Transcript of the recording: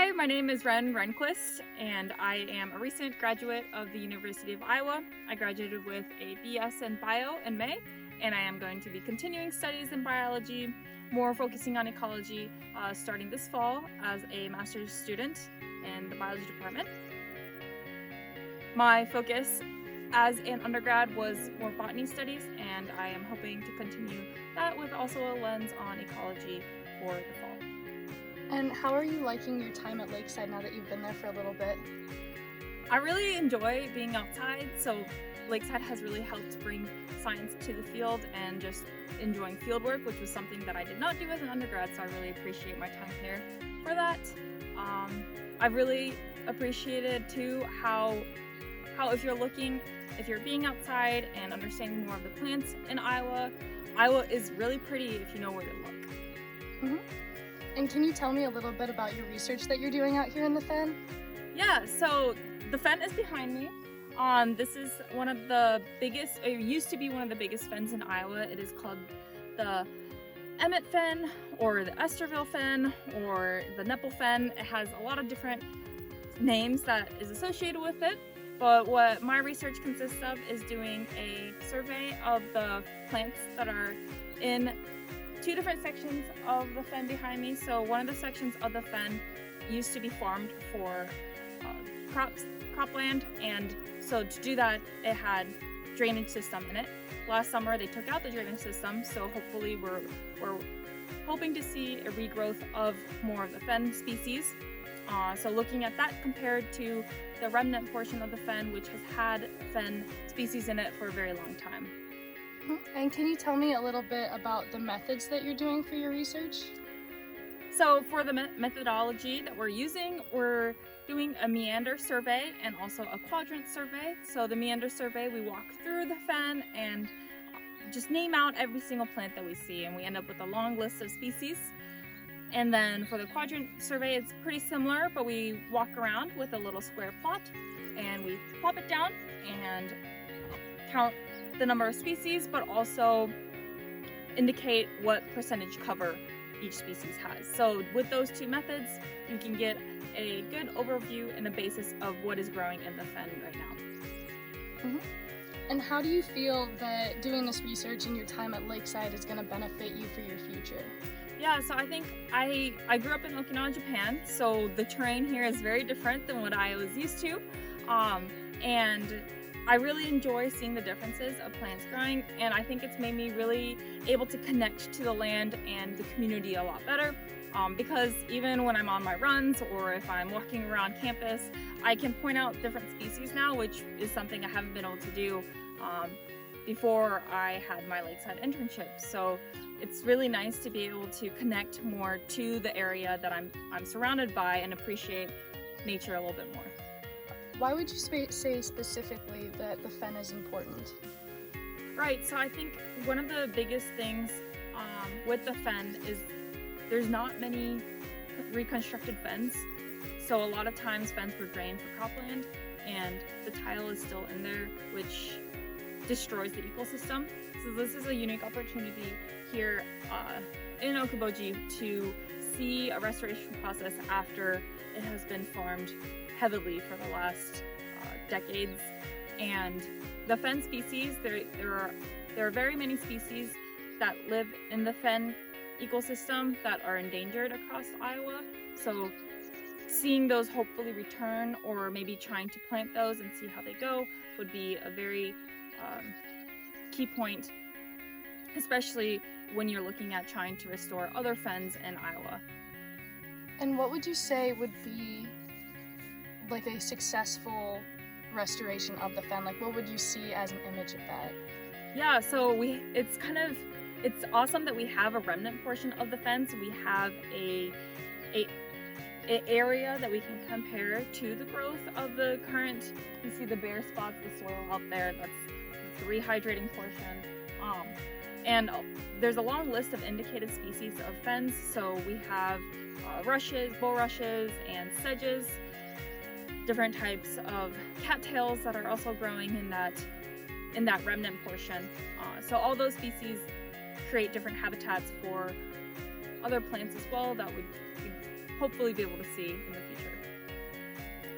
Hi, my name is Wren Renquist, and I am a recent graduate of the University of Iowa. I graduated with a BS in Bio in May, and I am going to be continuing studies in biology, more focusing on ecology, starting this fall as a master's student in the biology department. My focus as an undergrad was more botany studies, and I am hoping to continue that with also a lens on ecology for the fall. And how are you liking your time at Lakeside now that you've been there for a little bit? I really enjoy being outside, so Lakeside has really helped bring science to the field and just enjoying field work, which was something that I did not do as an undergrad, so I really appreciate my time here for that. I really appreciated too how if you're being outside and understanding more of the plants in Iowa is really pretty if you know where to look. Mm-hmm. And can you tell me a little bit about your research that you're doing out here in the fen? Yeah, so the fen is behind me. This is one of the biggest, it used to be one of the biggest fens in Iowa. It is called the Neppl Fen or the Esterville Fen or the Neppl Fen. It has a lot of different names that is associated with it. But what my research consists of is doing a survey of the plants that are in two different sections of the fen behind me. So one of the sections of the fen used to be farmed for cropland, and so to do that it had drainage system in it. Last summer they took out the drainage system, so hopefully we're hoping to see a regrowth of more of the fen species. So looking at that compared to the remnant portion of the fen, which has had fen species in it for a very long time. And can you tell me a little bit about the methods that you're doing for your research? So for the methodology that we're using, we're doing a meander survey and also a quadrant survey. So the meander survey, we walk through the fen and just name out every single plant that we see, and we end up with a long list of species. And then for the quadrant survey, it's pretty similar, but we walk around with a little square plot and we plop it down and count the number of species, but also indicate what percentage cover each species has. So with those two methods, you can get a good overview and a basis of what is growing in the fen right now. Mm-hmm. And how do you feel that doing this research in your time at Lakeside is going to benefit you for your future? Yeah, so I think I grew up in Okinawa, Japan, so the terrain here is very different than what I was used to. And I really enjoy seeing the differences of plants growing, and I think it's made me really able to connect to the land and the community a lot better, because even when I'm on my runs or if I'm walking around campus, I can point out different species now, which is something I haven't been able to do before I had my Lakeside internship. So it's really nice to be able to connect more to the area that I'm surrounded by and appreciate nature a little bit more. Why would you say specifically that the fen is important? Right, so I think one of the biggest things with the fen is there's not many reconstructed fens. So a lot of times fens were drained for cropland and the tile is still in there, which destroys the ecosystem. So this is a unique opportunity here in Okoboji to see a restoration process after it has been farmed heavily for the last decades. And the fen species, there are very many species that live in the fen ecosystem that are endangered across Iowa. So seeing those hopefully return, or maybe trying to plant those and see how they go, would be a very key point, especially when you're looking at trying to restore other fens in Iowa. And what would you say would be like a successful restoration of the fen? Like, what would you see as an image of that? Yeah, so it's awesome that we have a remnant portion of the fence. We have a area that we can compare to the growth of the current. You see the bare spots, the soil out there, that's the rehydrating portion. And there's a long list of indicated species of fens. So we have rushes, bulrushes, and sedges, different types of cattails that are also growing in that remnant portion. So all those species create different habitats for other plants as well that we'd hopefully be able to see in the future.